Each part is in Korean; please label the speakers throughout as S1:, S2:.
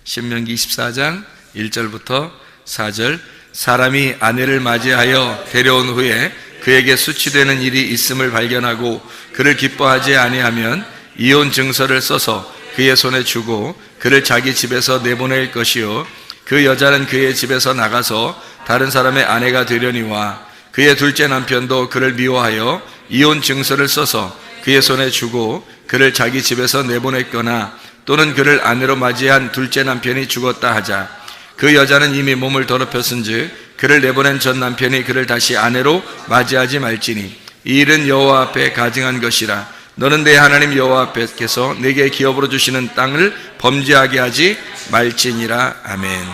S1: 신명기 24장 1절부터 4절. 사람이 아내를 맞이하여 데려온 후에 그에게 수치되는 일이 있음을 발견하고 그를 기뻐하지 아니하면 이혼 증서를 써서 그의 손에 주고 그를 자기 집에서 내보낼 것이요, 그 여자는 그의 집에서 나가서 다른 사람의 아내가 되려니와 그의 둘째 남편도 그를 미워하여 이혼 증서를 써서 그의 손에 주고 그를 자기 집에서 내보냈거나 또는 그를 아내로 맞이한 둘째 남편이 죽었다 하자, 그 여자는 이미 몸을 더럽혔은즉 그를 내보낸 전 남편이 그를 다시 아내로 맞이하지 말지니 이 일은 여호와 앞에 가증한 것이라. 너는 내 하나님 여호와 앞에서 내게 기업으로 주시는 땅을 범죄하게 하지 말지니라. 아멘.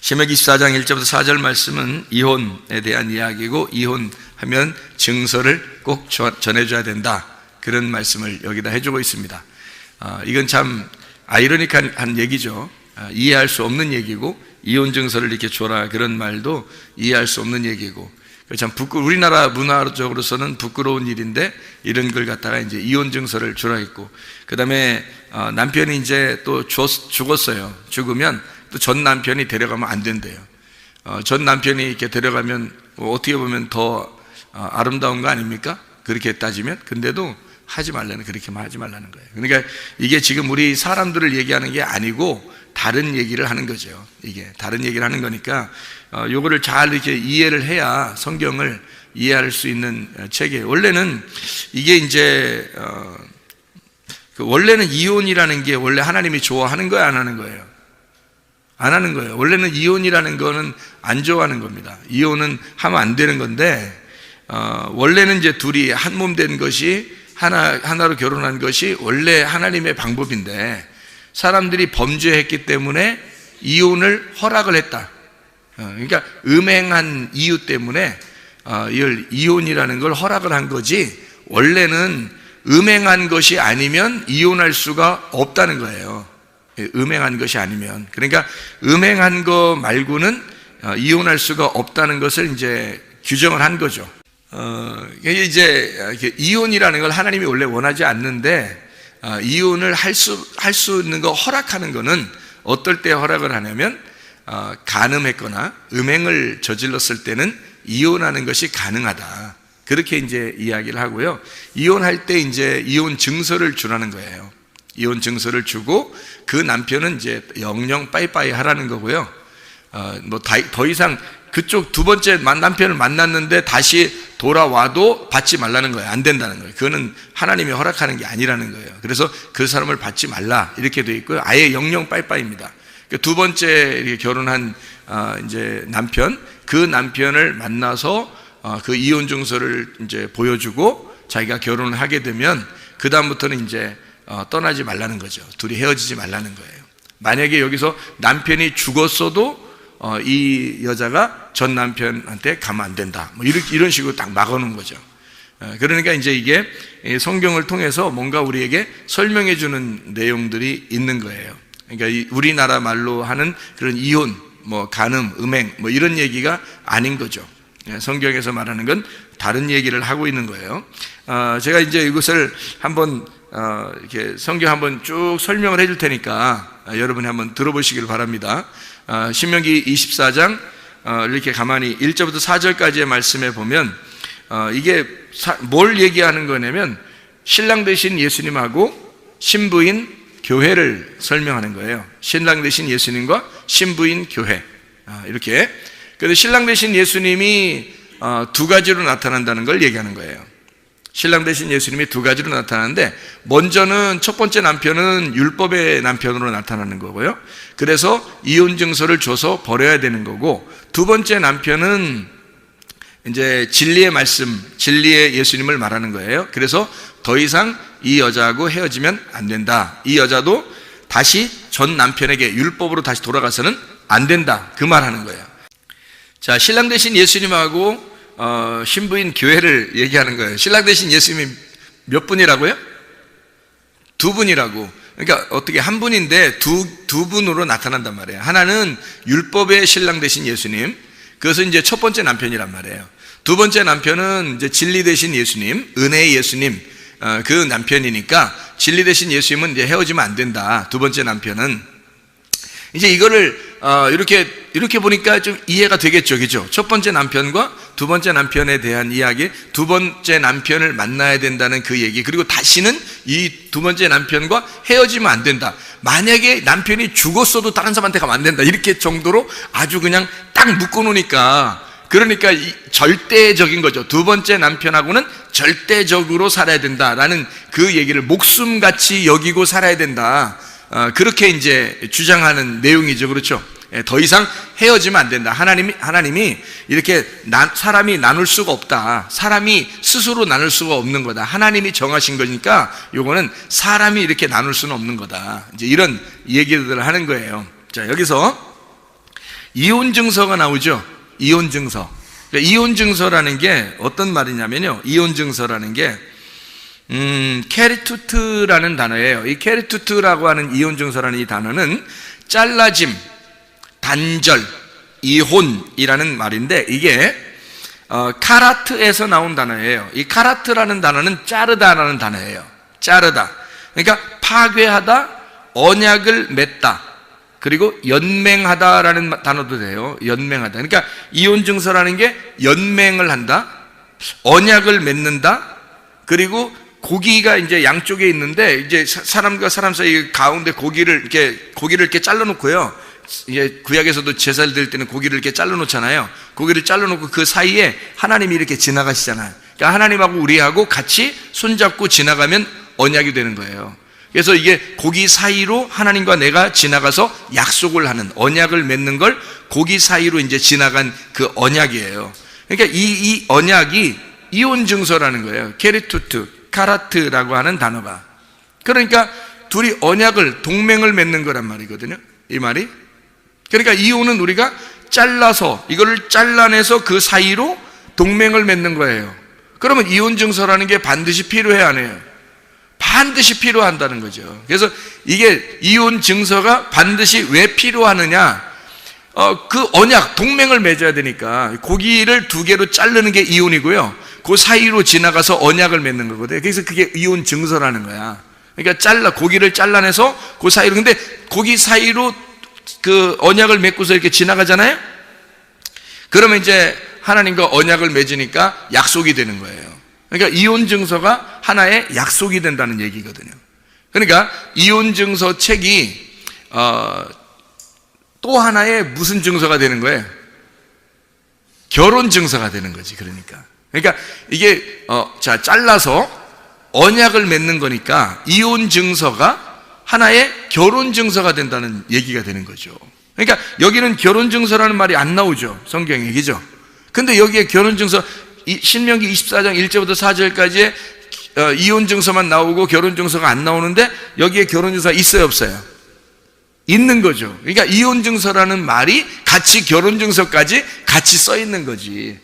S1: 신명기 24장 1절부터 4절 말씀은 이혼에 대한 이야기고, 이혼하면 증서를 꼭 전해줘야 된다, 그런 말씀을 여기다 해주고 있습니다. 이건 참 아이러니한 얘기죠. 이해할 수 없는 얘기고, 이혼 증서를 이렇게 줘라, 그런 말도 이해할 수 없는 얘기고, 참 우리나라 문화적으로서는 부끄러운 일인데 이런 걸 갖다가 이제 이혼 증서를 주라 했고, 그 다음에 남편이 이제 또 죽었어요. 죽으면 또 전 남편이 데려가면 안 된대요. 전 남편이 이렇게 데려가면 어떻게 보면 더 아름다운 거 아닙니까? 그렇게 따지면. 근데도 하지 말라는, 그렇게만 하지 말라는 거예요. 그러니까 이게 지금 우리 사람들을 얘기하는 게 아니고 다른 얘기를 하는 거죠. 이게 다른 얘기를 하는 거니까 요거를 잘 이렇게 이해를 해야 성경을 이해할 수 있는 체계. 원래는 이게 이제 원래는 이혼이라는 게 원래 하나님이 좋아하는 거예요, 안 하는 거예요? 안 하는 거예요. 원래는 이혼이라는 거는 안 좋아하는 겁니다. 이혼은 하면 안 되는 건데, 원래는 이제 둘이 한 몸 된 것이 하나로 결혼한 것이 원래 하나님의 방법인데, 사람들이 범죄했기 때문에 이혼을 허락을 했다. 그러니까 음행한 이유 때문에 이걸 이혼이라는 걸 허락을 한 거지, 원래는 음행한 것이 아니면 이혼할 수가 없다는 거예요. 음행한 것이 아니면. 그러니까 음행한 거 말고는 이혼할 수가 없다는 것을 이제 규정을 한 거죠. 이게 이제 이혼이라는 걸 하나님이 원래 원하지 않는데, 이혼을 할 수 있는 거 허락하는 거는 어떨 때 허락을 하냐면, 간음했거나 음행을 저질렀을 때는 이혼하는 것이 가능하다. 그렇게 이제 이야기를 하고요. 이혼할 때 이제 이혼 증서를 주라는 거예요. 이혼 증서를 주고 그 남편은 이제 영영 빠이빠이 하라는 거고요. 더 이상 그쪽 두 번째 남편을 만났는데 다시 돌아와도 받지 말라는 거예요. 안 된다는 거예요. 그거는 하나님이 허락하는 게 아니라는 거예요. 그래서 그 사람을 받지 말라 이렇게 되어 있고요. 아예 영영 빠이빠이입니다. 두 번째 결혼한 이제 남편, 그 남편을 만나서 그 이혼 증서를 이제 보여주고 자기가 결혼을 하게 되면 그 다음부터는 이제 떠나지 말라는 거죠. 둘이 헤어지지 말라는 거예요. 만약에 여기서 남편이 죽었어도 이 여자가 전 남편한테 가면 안 된다. 뭐 이런 식으로 딱 막아놓은 거죠. 그러니까 이제 이게 성경을 통해서 뭔가 우리에게 설명해 주는 내용들이 있는 거예요. 그러니까 우리나라 말로 하는 그런 이혼, 뭐 간음, 음행, 뭐 이런 얘기가 아닌 거죠. 성경에서 말하는 건 다른 얘기를 하고 있는 거예요. 제가 이제 이것을 한번 이렇게 성경 한번 쭉 설명을 해줄 테니까 여러분이 한번 들어보시길 바랍니다. 신명기 24장 이렇게 가만히 1절부터 4절까지의 말씀에 보면 이게 뭘 얘기하는 거냐면 신랑 되신 예수님하고 신부인 교회를 설명하는 거예요. 신랑 되신 예수님과 신부인 교회, 이렇게. 그래서 신랑 되신 예수님이 두 가지로 나타난다는 걸 얘기하는 거예요. 신랑 되신 예수님이 두 가지로 나타나는데, 먼저는 첫 번째 남편은 율법의 남편으로 나타나는 거고요. 그래서 이혼 증서를 줘서 버려야 되는 거고, 두 번째 남편은 이제 진리의 말씀, 진리의 예수님을 말하는 거예요. 그래서 더 이상 이 여자하고 헤어지면 안 된다. 이 여자도 다시 전 남편에게 율법으로 다시 돌아가서는 안 된다. 그 말하는 거예요. 자, 신랑 되신 예수님하고 신부인 교회를 얘기하는 거예요. 신랑 되신 예수님이 몇 분이라고요? 두 분이라고. 그러니까 어떻게 한 분인데 두 분으로 나타난단 말이에요. 하나는 율법의 신랑 되신 예수님, 그것은 이제 첫 번째 남편이란 말이에요. 두 번째 남편은 이제 진리 되신 예수님, 은혜의 예수님, 그 남편이니까 진리 되신 예수님은 이제 헤어지면 안 된다. 두 번째 남편은. 이제 이거를 이렇게 보니까 좀 이해가 되겠죠, 그죠? 첫 번째 남편과 두 번째 남편에 대한 이야기, 두 번째 남편을 만나야 된다는 그 얘기, 그리고 다시는 이 두 번째 남편과 헤어지면 안 된다. 만약에 남편이 죽었어도 다른 사람한테 가면 안 된다. 이렇게 정도로 아주 그냥 딱 묶어놓으니까, 그러니까 절대적인 거죠. 두 번째 남편하고는 절대적으로 살아야 된다라는 그 얘기를 목숨같이 여기고 살아야 된다. 그렇게 이제 주장하는 내용이죠. 그렇죠? 더 이상 헤어지면 안 된다. 하나님이 이렇게 사람이 나눌 수가 없다. 사람이 스스로 나눌 수가 없는 거다. 하나님이 정하신 거니까 요거는 사람이 이렇게 나눌 수는 없는 거다. 이제 이런 얘기들을 하는 거예요. 자, 여기서 이혼 증서가 나오죠. 이혼 증서. 그러니까 이혼 증서라는 게 어떤 말이냐면요. 이혼 증서라는 게 케리투트라는 단어예요. 이 케리투트라고 하는 이혼 증서라는 이 단어는 잘라짐, 단절, 이혼이라는 말인데, 이게 카라트에서 나온 단어예요. 이 카라트라는 단어는 자르다라는 단어예요. 자르다. 그러니까 파괴하다, 언약을 맺다, 그리고 연맹하다라는 단어도 돼요. 연맹하다. 그러니까 이혼 증서라는 게 연맹을 한다, 언약을 맺는다, 그리고 고기가 이제 양쪽에 있는데, 이제 사람과 사람 사이 가운데 고기를 이렇게 잘라놓고요. 이제 구약에서도 제사를 드릴 때는 고기를 이렇게 잘라놓잖아요. 고기를 잘라놓고 그 사이에 하나님이 이렇게 지나가시잖아요. 그러니까 하나님하고 우리하고 같이 손잡고 지나가면 언약이 되는 거예요. 그래서 이게 고기 사이로 하나님과 내가 지나가서 약속을 하는, 언약을 맺는 걸 고기 사이로 이제 지나간 그 언약이에요. 그러니까 이 언약이 이혼 증서라는 거예요. 케리투트, 카라트라고 하는 단어가. 그러니까 둘이 언약을, 동맹을 맺는 거란 말이거든요. 이 말이. 그러니까 이혼은 우리가 잘라서, 이거를 잘라내서 그 사이로 동맹을 맺는 거예요. 그러면 이혼 증서라는 게 반드시 필요해야 하네요. 반드시 필요한다는 거죠. 그래서 이게 이혼 증서가 반드시 왜 필요하느냐? 그 언약, 동맹을 맺어야 되니까 고기를 두 개로 자르는 게 이혼이고요. 그 사이로 지나가서 언약을 맺는 거거든요. 그래서 그게 이혼 증서라는 거야. 그러니까 고기를 잘라내서 그 사이로, 근데 고기 사이로 그 언약을 맺고서 이렇게 지나가잖아요? 그러면 이제 하나님과 언약을 맺으니까 약속이 되는 거예요. 그러니까 이혼 증서가 하나의 약속이 된다는 얘기거든요. 그러니까 이혼 증서 책이 또 하나의 무슨 증서가 되는 거예요? 결혼 증서가 되는 거지. 그러니까 이게 잘라서 언약을 맺는 거니까 이혼 증서가 하나의 결혼 증서가 된다는 얘기가 되는 거죠. 그러니까 여기는 결혼 증서라는 말이 안 나오죠. 성경에, 그죠? 근데 여기에 결혼 증서, 신명기 24장 1절부터 4절까지의 이혼 증서만 나오고 결혼 증서가 안 나오는데 여기에 결혼 증서가 있어요, 없어요? 있는 거죠. 그러니까 이혼 증서라는 말이 같이 결혼 증서까지 같이 써 있는 거지.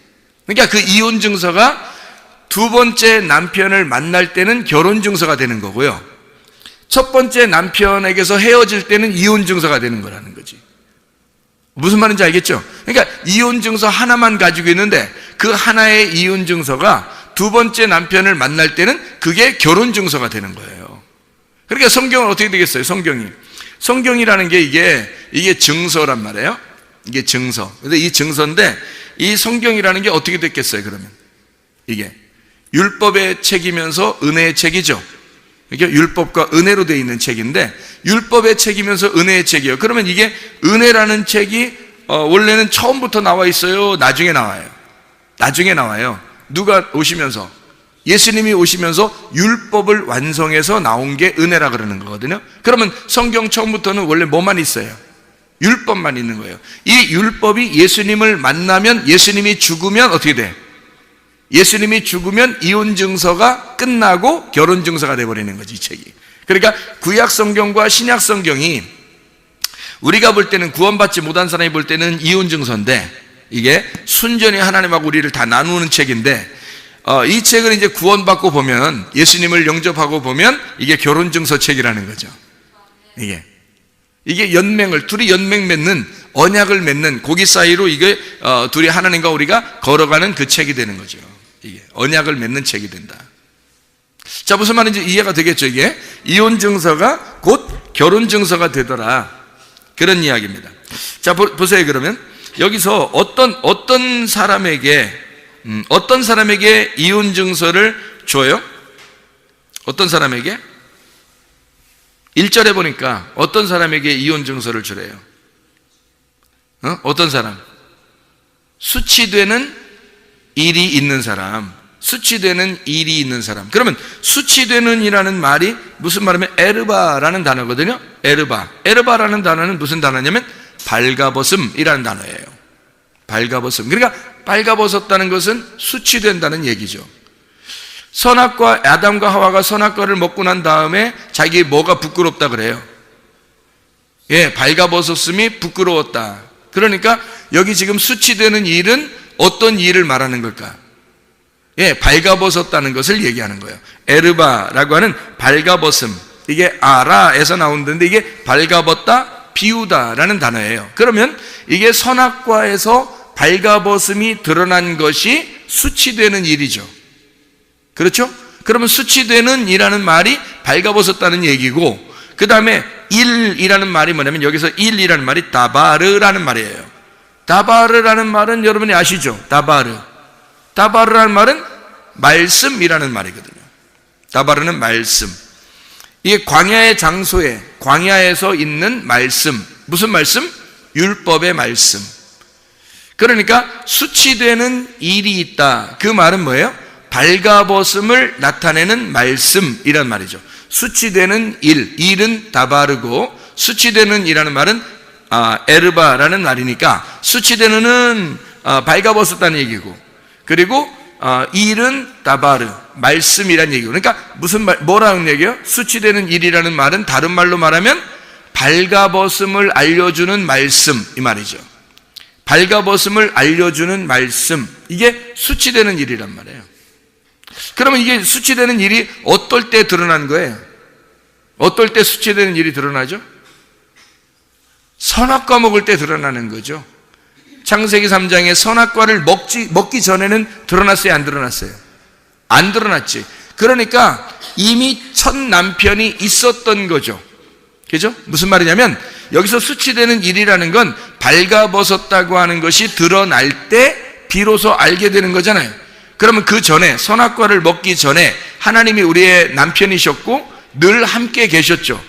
S1: 그러니까 그 이혼 증서가 두 번째 남편을 만날 때는 결혼 증서가 되는 거고요, 첫 번째 남편에게서 헤어질 때는 이혼 증서가 되는 거라는 거지. 무슨 말인지 알겠죠? 그러니까 이혼 증서 하나만 가지고 있는데 그 하나의 이혼 증서가 두 번째 남편을 만날 때는 그게 결혼 증서가 되는 거예요. 그러니까 성경은 어떻게 되겠어요? 성경이라는 게 이게 증서란 말이에요. 이게 증서. 근데 이 증서인데 이 성경이라는 게 어떻게 됐겠어요? 그러면 이게 율법의 책이면서 은혜의 책이죠. 이게 율법과 은혜로 되어 있는 책인데 율법의 책이면서 은혜의 책이에요. 그러면 이게 은혜라는 책이 원래는 처음부터 나와 있어요? 나중에 나와요? 나중에 나와요. 누가 오시면서? 예수님이 오시면서 율법을 완성해서 나온 게 은혜라 그러는 거거든요. 그러면 성경 처음부터는 원래 뭐만 있어요? 율법만 있는 거예요. 이 율법이 예수님을 만나면, 예수님이 죽으면 어떻게 돼? 예수님이 죽으면 이혼 증서가 끝나고 결혼 증서가 돼버리는 거지, 이 책이. 그러니까 구약 성경과 신약 성경이 우리가 볼 때는, 구원받지 못한 사람이 볼 때는 이혼 증서인데, 이게 순전히 하나님하고 우리를 다 나누는 책인데, 이 책을 이제 구원받고 보면, 예수님을 영접하고 보면 이게 결혼 증서 책이라는 거죠. 이게 둘이 연맹 맺는, 언약을 맺는, 고기 사이로 이게 둘이 하나님과 우리가 걸어가는 그 책이 되는 거죠. 이게 언약을 맺는 책이 된다. 자, 무슨 말인지 이해가 되겠죠? 이게 이혼 증서가 곧 결혼 증서가 되더라, 그런 이야기입니다. 자, 보세요. 그러면 여기서 어떤 사람에게 이혼 증서를 줘요? 어떤 사람에게? 1절에 보니까 어떤 사람에게 이혼 증서를 주래요? 어떤 사람? 수치되는 일이 있는 사람. 수치되는 일이 있는 사람. 그러면 수치되는 이라는 말이 무슨 말이면 에르바라는 단어거든요. 에르바라는 단어는 무슨 단어냐면 발가벗음이라는 단어예요. 발가벗음. 그러니까 발가벗었다는 것은 수치된다는 얘기죠. 선악과, 아담과 하와가 선악과를 먹고 난 다음에 자기 뭐가 부끄럽다 그래요? 발가벗었음이 부끄러웠다. 그러니까 여기 지금 수치되는 일은 어떤 일을 말하는 걸까? 발가벗었다는 것을 얘기하는 거예요. 에르바라고 하는 발가벗음, 이게 아라에서 나오는데 이게 발가벗다, 비우다라는 단어예요. 그러면 이게 선악과에서 발가벗음이 드러난 것이 수치되는 일이죠. 그렇죠? 그러면 수치되는 이라는 말이 발가벗었다는 얘기고, 그 다음에 일이라는 말이 뭐냐면 여기서 일이라는 말이 다바르라는 말이에요. 다바르라는 말은 여러분이 아시죠? 다바르라는 말은 말씀이라는 말이거든요. 다바르는 말씀. 이게 광야의 장소에, 광야에서 있는 말씀. 무슨 말씀? 율법의 말씀. 그러니까 수치되는 일이 있다. 그 말은 뭐예요? 발가벗음을 나타내는 말씀이란 말이죠. 수치되는 일은 다바르고, 수치되는 이라는 말은 에르바라는 말이니까 수치되는은 발가벗었다는 얘기고, 그리고 일은 다바르, 말씀이란 얘기고. 그러니까 뭐라는 얘기예요? 수치되는 일이라는 말은 다른 말로 말하면 발가벗음을 알려주는 말씀, 이 말이죠. 발가벗음을 알려주는 말씀, 이게 수치되는 일이란 말이에요. 그러면 이게 수치되는 일이 어떨 때 드러난 거예요? 어떨 때 수치되는 일이 드러나죠? 선악과 먹을 때 드러나는 거죠. 창세기 3장에 선악과를 먹기 전에는 드러났어요, 안 드러났어요? 안 드러났지. 그러니까 이미 첫 남편이 있었던 거죠. 그죠? 무슨 말이냐면 여기서 수치되는 일이라는 건 발가벗었다고 하는 것이 드러날 때 비로소 알게 되는 거잖아요. 그러면 그 전에, 선악과를 먹기 전에 하나님이 우리의 남편이셨고 늘 함께 계셨죠.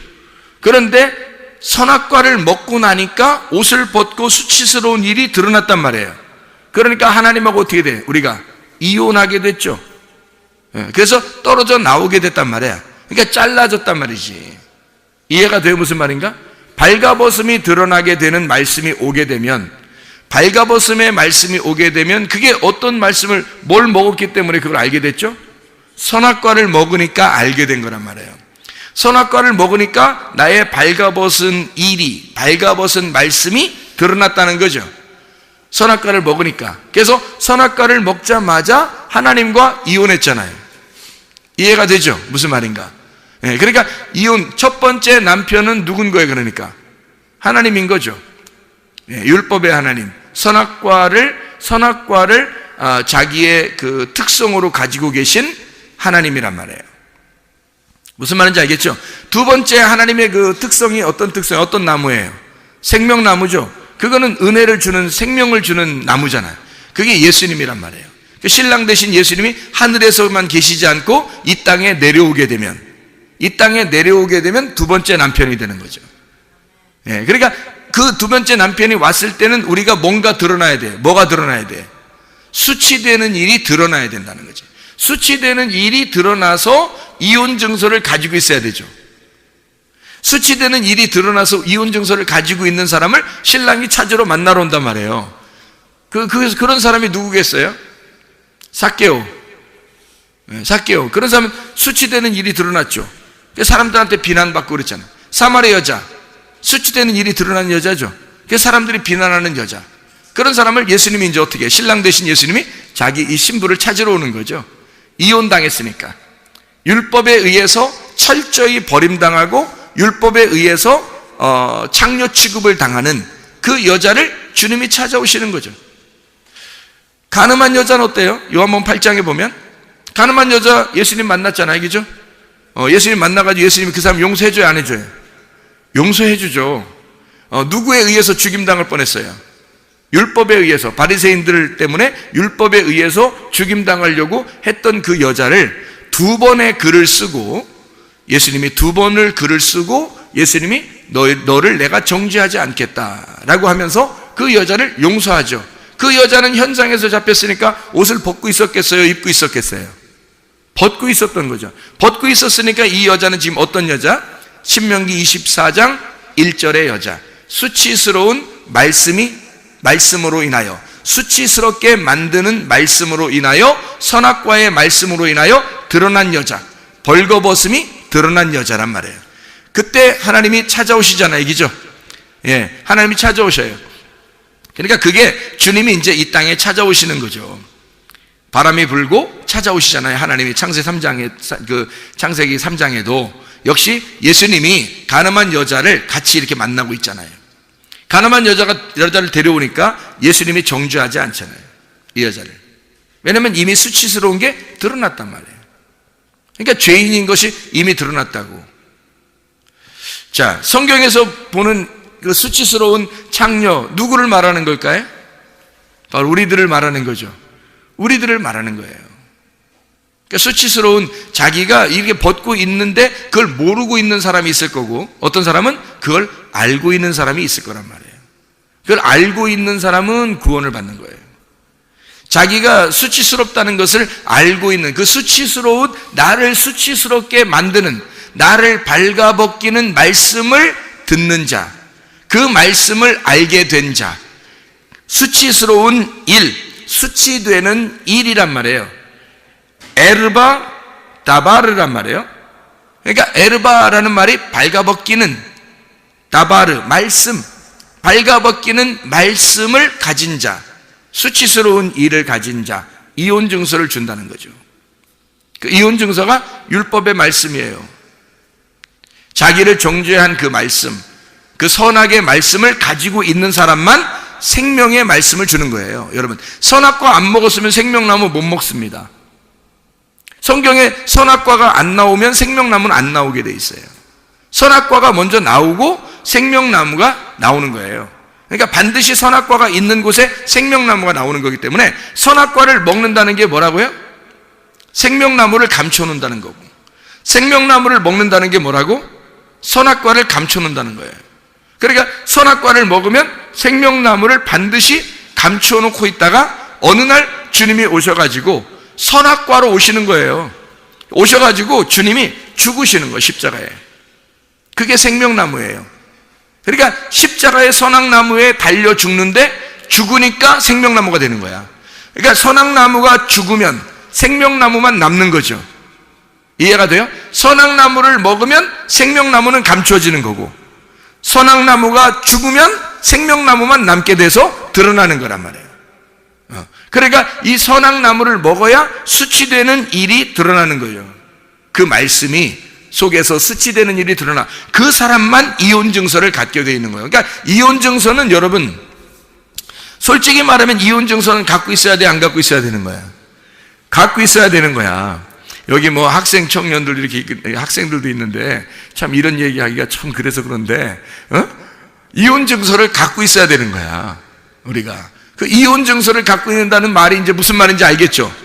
S1: 그런데 선악과를 먹고 나니까 옷을 벗고 수치스러운 일이 드러났단 말이에요. 그러니까 하나님하고 어떻게 돼? 우리가 이혼하게 됐죠. 그래서 떨어져 나오게 됐단 말이야. 그러니까 잘라졌단 말이지. 이해가 돼요? 무슨 말인가? 발가벗음이 드러나게 되는 말씀이 오게 되면, 발가벗음의 말씀이 오게 되면 그게 어떤 말씀을, 뭘 먹었기 때문에 그걸 알게 됐죠? 선악과를 먹으니까 알게 된 거란 말이에요. 선악과를 먹으니까 나의 발가벗은 일이, 발가벗은 말씀이 드러났다는 거죠. 선악과를 먹으니까. 그래서 선악과를 먹자마자 하나님과 이혼했잖아요. 이해가 되죠? 무슨 말인가? 그러니까 이혼, 첫 번째 남편은 누군 거예요? 그러니까 하나님인 거죠. 율법의 하나님. 선악과를 자기의 그 특성으로 가지고 계신 하나님이란 말이에요. 무슨 말인지 알겠죠? 두 번째 하나님의 그 특성이 어떤 특성이에요? 어떤 나무예요? 생명나무죠. 그거는 은혜를 주는, 생명을 주는 나무잖아요. 그게 예수님이란 말이에요. 신랑 되신 예수님이 하늘에서만 계시지 않고 이 땅에 내려오게 되면, 두 번째 남편이 되는 거죠. 그러니까 그 두 번째 남편이 왔을 때는 우리가 뭔가 드러나야 돼요. 뭐가 드러나야 돼? 수치되는 일이 드러나야 된다는 거죠. 수치되는 일이 드러나서 이혼 증서를 가지고 있어야 되죠. 수치되는 일이 드러나서 이혼 증서를 가지고 있는 사람을 신랑이 찾으러 만나러 온단 말이에요. 그런 사람이 누구겠어요? 삭개오. 그런 사람은 수치되는 일이 드러났죠. 사람들한테 비난받고 그랬잖아요. 사마리아 여자, 수치되는 일이 드러난 여자죠. 사람들이 비난하는 여자. 그런 사람을 예수님이 이제 어떻게 해요? 신랑 되신 예수님이 자기 이 신부를 찾으러 오는 거죠. 이혼당했으니까. 율법에 의해서 철저히 버림당하고 율법에 의해서 창녀 취급을 당하는 그 여자를 주님이 찾아오시는 거죠. 가늠한 여자는 어때요? 요한복음 8장에 보면 가늠한 여자 예수님 만났잖아요. 그죠? 예수님 만나가지고 예수님이 그 사람 용서해줘요? 안 해줘요? 용서해주죠. 누구에 의해서 죽임당할 뻔했어요? 율법에 의해서, 바리새인들 때문에 율법에 의해서 죽임당하려고 했던 그 여자를 두 번의 글을 쓰고, 예수님이 두 번을 글을 쓰고 예수님이 너를 내가 정죄하지 않겠다라고 하면서 그 여자를 용서하죠. 그 여자는 현장에서 잡혔으니까 옷을 벗고 있었겠어요? 입고 있었겠어요? 벗고 있었던 거죠. 벗고 있었으니까 이 여자는 지금 어떤 여자? 신명기 24장 1절의 여자. 수치스러운 말씀으로 인하여, 수치스럽게 만드는 말씀으로 인하여, 선악과의 말씀으로 인하여 드러난 여자, 벌거벗음이 드러난 여자란 말이에요. 그때 하나님이 찾아오시잖아요. 이기죠? 하나님이 찾아오셔요. 그러니까 그게 주님이 이제 이 땅에 찾아오시는 거죠. 바람이 불고 찾아오시잖아요. 하나님이 창세기 3장에도 역시 예수님이 가늠한 여자를 같이 이렇게 만나고 있잖아요. 가늠한 여자를 데려오니까 예수님이 정죄하지 않잖아요. 이 여자를. 왜냐하면 이미 수치스러운 게 드러났단 말이에요. 그러니까 죄인인 것이 이미 드러났다고. 자, 성경에서 보는 그 수치스러운 창녀, 누구를 말하는 걸까요? 바로 우리들을 말하는 거죠. 우리들을 말하는 거예요. 그러니까 수치스러운, 자기가 이렇게 벗고 있는데 그걸 모르고 있는 사람이 있을 거고, 어떤 사람은 그걸 알고 있는 사람이 있을 거란 말이에요. 그걸 알고 있는 사람은 구원을 받는 거예요. 자기가 수치스럽다는 것을 알고 있는, 그 수치스러운, 나를 수치스럽게 만드는, 나를 발가벗기는 말씀을 듣는 자, 그 말씀을 알게 된 자, 수치스러운 일, 수치되는 일이란 말이에요. 에르바 다바르란 말이에요. 그러니까 에르바라는 말이 발가벗기는, 다바르 말씀, 발가벗기는 말씀을 가진 자, 수치스러운 일을 가진 자, 이혼 증서를 준다는 거죠. 그 이혼 증서가 율법의 말씀이에요. 자기를 정죄한 그 말씀, 그 선악의 말씀을 가지고 있는 사람만 생명의 말씀을 주는 거예요. 여러분, 선악과 안 먹었으면 생명나무 못 먹습니다. 성경에 선악과가 안 나오면 생명나무는 안 나오게 돼 있어요. 선악과가 먼저 나오고 생명나무가 나오는 거예요. 그러니까 반드시 선악과가 있는 곳에 생명나무가 나오는 거기 때문에 선악과를 먹는다는 게 뭐라고요? 생명나무를 감춰놓는다는 거고, 생명나무를 먹는다는 게 뭐라고? 선악과를 감춰놓는다는 거예요. 그러니까 선악과를 먹으면 생명나무를 반드시 감춰놓고 있다가 어느 날 주님이 오셔가지고 선악과로 오시는 거예요. 오셔가지고 주님이 죽으시는 거예요, 십자가에. 그게 생명나무예요. 그러니까 십자가의 선악나무에 달려 죽는데 죽으니까 생명나무가 되는 거야. 그러니까 선악나무가 죽으면 생명나무만 남는 거죠. 이해가 돼요? 선악나무를 먹으면 생명나무는 감춰지는 거고, 선악나무가 죽으면 생명나무만 남게 돼서 드러나는 거란 말이에요. 그러니까 이 선악나무를 먹어야 수치되는 일이 드러나는 거예요. 그 말씀이 속에서 수치되는 일이 드러나 그 사람만 이혼증서를 갖게 되어 있는 거예요. 그러니까 이혼증서는 여러분 솔직히 말하면 이혼증서는 갖고 있어야 돼, 안 갖고 있어야 되는 거야? 갖고 있어야 되는 거야. 여기 뭐 학생 청년들 이렇게 학생들도 있는데 참 이런 얘기하기가 참 그래서 그런데 이혼증서를 갖고 있어야 되는 거야. 우리가 그 이혼증서를 갖고 있는다는 말이 이제 무슨 말인지 알겠죠?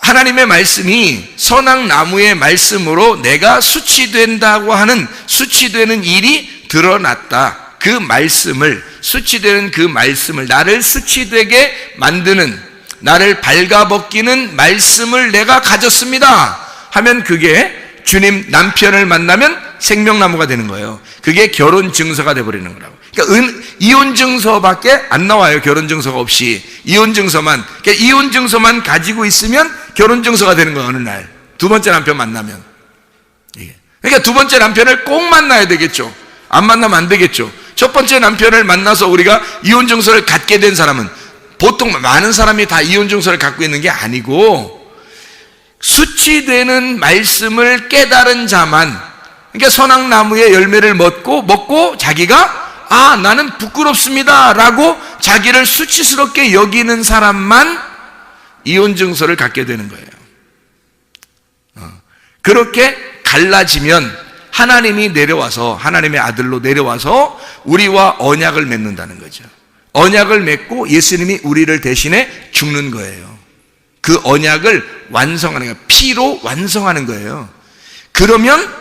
S1: 하나님의 말씀이 선악나무의 말씀으로 내가 수치된다고 하는 수치되는 일이 드러났다. 그 말씀을, 수치되는 그 말씀을, 나를 수치되게 만드는, 나를 발가벗기는 말씀을 내가 가졌습니다 하면 그게 주님 남편을 만나면 생명나무가 되는 거예요. 그게 결혼증서가 돼버리는 거라고. 그러니까 이혼증서밖에 안 나와요. 결혼증서가 없이 이혼증서만. 그러니까 이혼증서만 가지고 있으면 결혼증서가 되는 거예요. 어느 날 두 번째 남편 만나면. 그러니까 두 번째 남편을 꼭 만나야 되겠죠. 안 만나면 안 되겠죠. 첫 번째 남편을 만나서 우리가 이혼증서를 갖게 된 사람은, 보통 많은 사람이 다 이혼증서를 갖고 있는 게 아니고 수치되는 말씀을 깨달은 자만, 그러니까 선악나무의 열매를 먹고 자기가 나는 부끄럽습니다 라고 자기를 수치스럽게 여기는 사람만 이혼증서를 갖게 되는 거예요. 그렇게 갈라지면 하나님이 내려와서, 하나님의 아들로 내려와서 우리와 언약을 맺는다는 거죠. 언약을 맺고 예수님이 우리를 대신해 죽는 거예요. 그 언약을 완성하는 거예요. 피로 완성하는 거예요. 그러면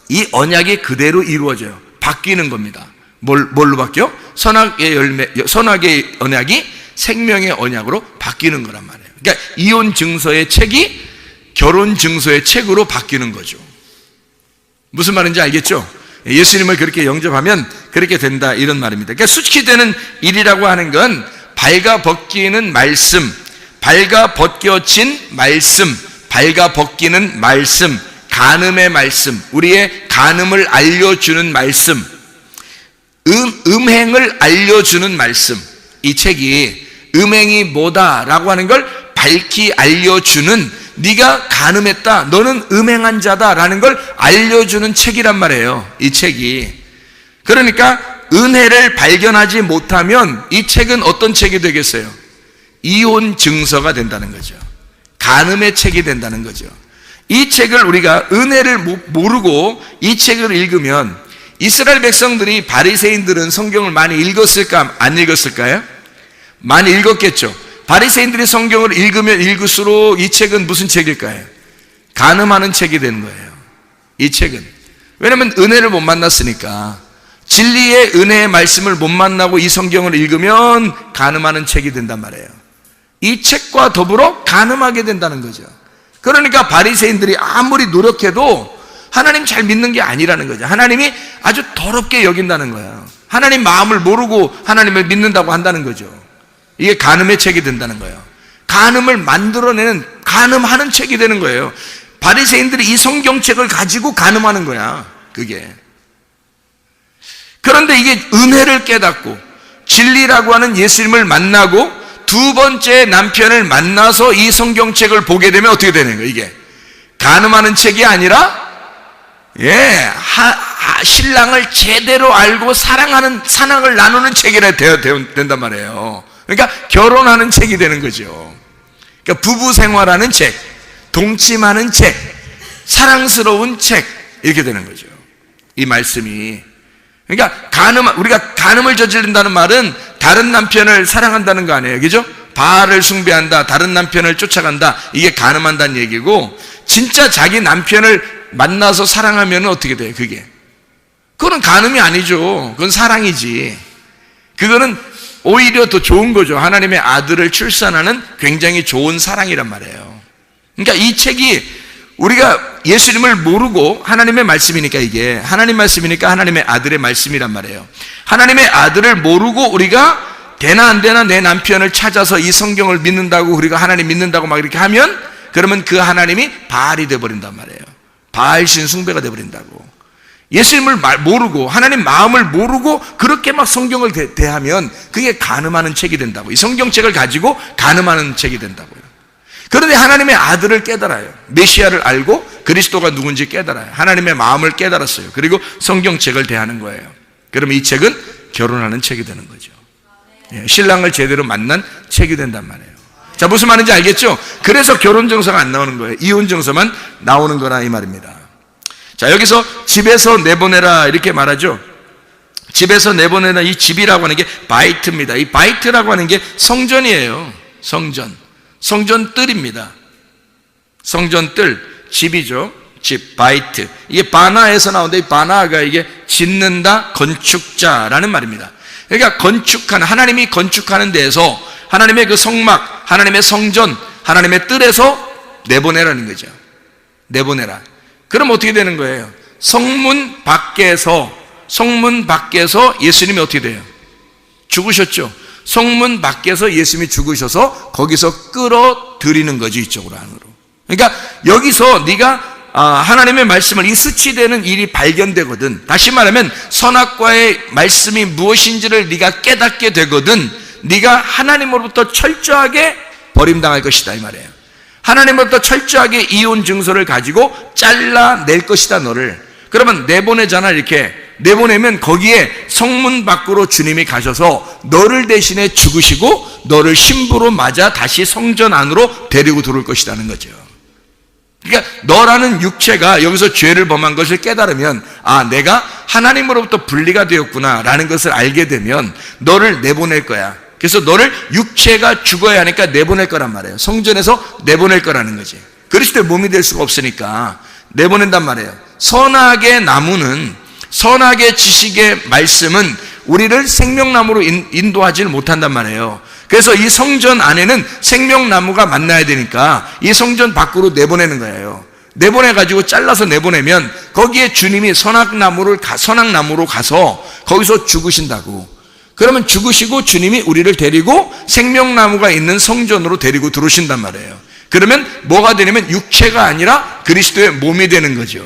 S1: 이 언약이 그대로 이루어져요. 바뀌는 겁니다. 뭘로 바뀌어? 선악의 언약이 생명의 언약으로 바뀌는 거란 말이에요. 그러니까 이혼 증서의 책이 결혼 증서의 책으로 바뀌는 거죠. 무슨 말인지 알겠죠? 예수님을 그렇게 영접하면 그렇게 된다, 이런 말입니다. 그러니까 수치되는 일이라고 하는 건 발가벗기는 말씀, 발가벗겨진 말씀, 발가벗기는 말씀, 간음의 말씀, 우리의 간음을 알려주는 말씀, 음행을 알려주는 말씀. 이 책이 음행이 뭐다라고 하는 걸 밝히 알려주는, 네가 간음했다, 너는 음행한 자다라는 걸 알려주는 책이란 말이에요, 이 책이. 그러니까 은혜를 발견하지 못하면 이 책은 어떤 책이 되겠어요? 이혼 증서가 된다는 거죠. 간음의 책이 된다는 거죠. 이 책을 우리가 은혜를 모르고 이 책을 읽으면, 이스라엘 백성들이, 바리새인들은 성경을 많이 읽었을까, 안 읽었을까요? 많이 읽었겠죠. 바리새인들이 성경을 읽으면 읽을수록 이 책은 무슨 책일까요? 간음하는 책이 되는 거예요, 이 책은. 왜냐하면 은혜를 못 만났으니까. 진리의 은혜의 말씀을 못 만나고 이 성경을 읽으면 간음하는 책이 된단 말이에요. 이 책과 더불어 간음하게 된다는 거죠. 그러니까 바리새인들이 아무리 노력해도 하나님 잘 믿는 게 아니라는 거죠. 하나님이 아주 더럽게 여긴다는 거예요. 하나님 마음을 모르고 하나님을 믿는다고 한다는 거죠. 이게 간음의 책이 된다는 거예요. 간음을 만들어내는, 간음하는 책이 되는 거예요. 바리새인들이 이 성경책을 가지고 간음하는 거야, 그게. 그런데 이게 은혜를 깨닫고 진리라고 하는 예수님을 만나고 두 번째 남편을 만나서 이 성경책을 보게 되면 어떻게 되는 거예요? 이게 간음하는 책이 아니라 신랑을 제대로 알고 사랑하는, 사랑을 나누는 책이라 된단 말이에요. 그러니까 결혼하는 책이 되는 거죠. 그러니까 부부 생활하는 책, 동침하는 책, 사랑스러운 책, 이렇게 되는 거죠. 이 말씀이. 그러니까 우리가 간음을 저지른다는 말은 다른 남편을 사랑한다는 거 아니에요. 그죠? 바알을 숭배한다, 다른 남편을 쫓아간다, 이게 간음한다는 얘기고, 진짜 자기 남편을 만나서 사랑하면 어떻게 돼요? 그거는 간음이 아니죠. 그건 사랑이지. 그거는 오히려 더 좋은 거죠. 하나님의 아들을 출산하는 굉장히 좋은 사랑이란 말이에요. 그러니까 이 책이 우리가 예수님을 모르고, 하나님의 말씀이니까, 이게 하나님 말씀이니까 하나님의 아들의 말씀이란 말이에요. 하나님의 아들을 모르고 우리가 되나 안 되나 내 남편을 찾아서 이 성경을 믿는다고, 우리가 하나님 믿는다고 막 이렇게 하면, 그러면 그 하나님이 바알이 되어버린단 말이에요. 바알신 숭배가 되어버린다고. 예수님을 모르고, 하나님 마음을 모르고 그렇게 막 성경을 대하면 그게 간음하는 책이 된다고. 이 성경책을 가지고 간음하는 책이 된다고요. 그런데 하나님의 아들을 깨달아요. 메시아를 알고 그리스도가 누군지 깨달아요. 하나님의 마음을 깨달았어요. 그리고 성경책을 대하는 거예요. 그러면 이 책은 결혼하는 책이 되는 거죠. 신랑을 제대로 만난 책이 된단 말이에요. 자, 무슨 말인지 알겠죠? 그래서 결혼정서가 안 나오는 거예요. 이혼정서만 나오는 거라, 이 말입니다. 자, 여기서 집에서 내보내라 이렇게 말하죠. 집에서 내보내라, 이 집이라고 하는 게 바이트입니다. 이 바이트라고 하는 게 성전이에요. 성전뜰입니다. 성전뜰, 집이죠. 집, 바이트. 이게 바나에서 나오는데, 이 바나가 이게 짓는다, 건축자라는 말입니다. 그러니까 하나님이 건축하는 데에서 하나님의 그 성막, 하나님의 성전, 하나님의 뜰에서 내보내라는 거죠. 내보내라. 그럼 어떻게 되는 거예요? 성문 밖에서 예수님이 어떻게 돼요? 죽으셨죠. 성문 밖에서 예수님이 죽으셔서 거기서 끌어들이는 거지, 이쪽으로 안으로. 그러니까 여기서 네가 하나님의 말씀을, 이 수치되는 일이 발견되거든. 다시 말하면 선악과의 말씀이 무엇인지를 네가 깨닫게 되거든. 네가 하나님으로부터 철저하게 버림당할 것이다, 이 말이에요. 하나님으로부터 철저하게 이혼 증서를 가지고 잘라낼 것이다, 너를. 그러면 내보내잖아. 이렇게 내보내면 거기에 성문 밖으로 주님이 가셔서 너를 대신에 죽으시고 너를 신부로 맞아 다시 성전 안으로 데리고 들어올 것이라는 거죠. 그러니까 너라는 육체가 여기서 죄를 범한 것을 깨달으면, 내가 하나님으로부터 분리가 되었구나 라는 것을 알게 되면 너를 내보낼 거야. 그래서 너를, 육체가 죽어야 하니까 내보낼 거란 말이에요. 성전에서 내보낼 거라는 거지. 그리스도의 몸이 될 수가 없으니까 내보낸단 말이에요. 선악의 나무는, 선악의 지식의 말씀은 우리를 생명나무로 인도하지 못한단 말이에요. 그래서 이 성전 안에는 생명나무가 만나야 되니까 이 성전 밖으로 내보내는 거예요. 내보내가지고 잘라서 내보내면 거기에 주님이 선악나무로 가서 거기서 죽으신다고. 그러면 죽으시고 주님이 우리를 데리고 생명나무가 있는 성전으로 데리고 들어오신단 말이에요. 그러면 뭐가 되냐면 육체가 아니라 그리스도의 몸이 되는 거죠.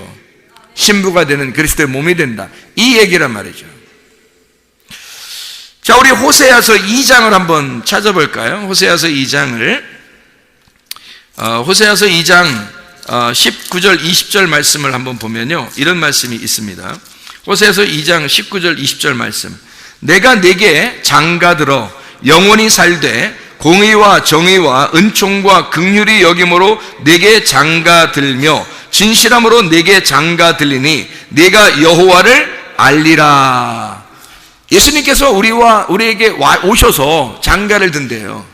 S1: 신부가 되는 그리스도의 몸이 된다, 이 얘기란 말이죠. 자, 우리 호세아서 2장을 한번 찾아볼까요? 호세아서 2장을, 호세아서 2장 19절 20절 말씀을 한번 보면요, 이런 말씀이 있습니다. 호세아서 2장 19절 20절 말씀. 내가 네게 장가들어 영원히 살되 공의와 정의와 은총과 긍휼이 여김으로 네게 장가들며 진실함으로 네게 장가들리니 네가 여호와를 알리라. 예수님께서 우리에게 오셔서 장가를 든대요.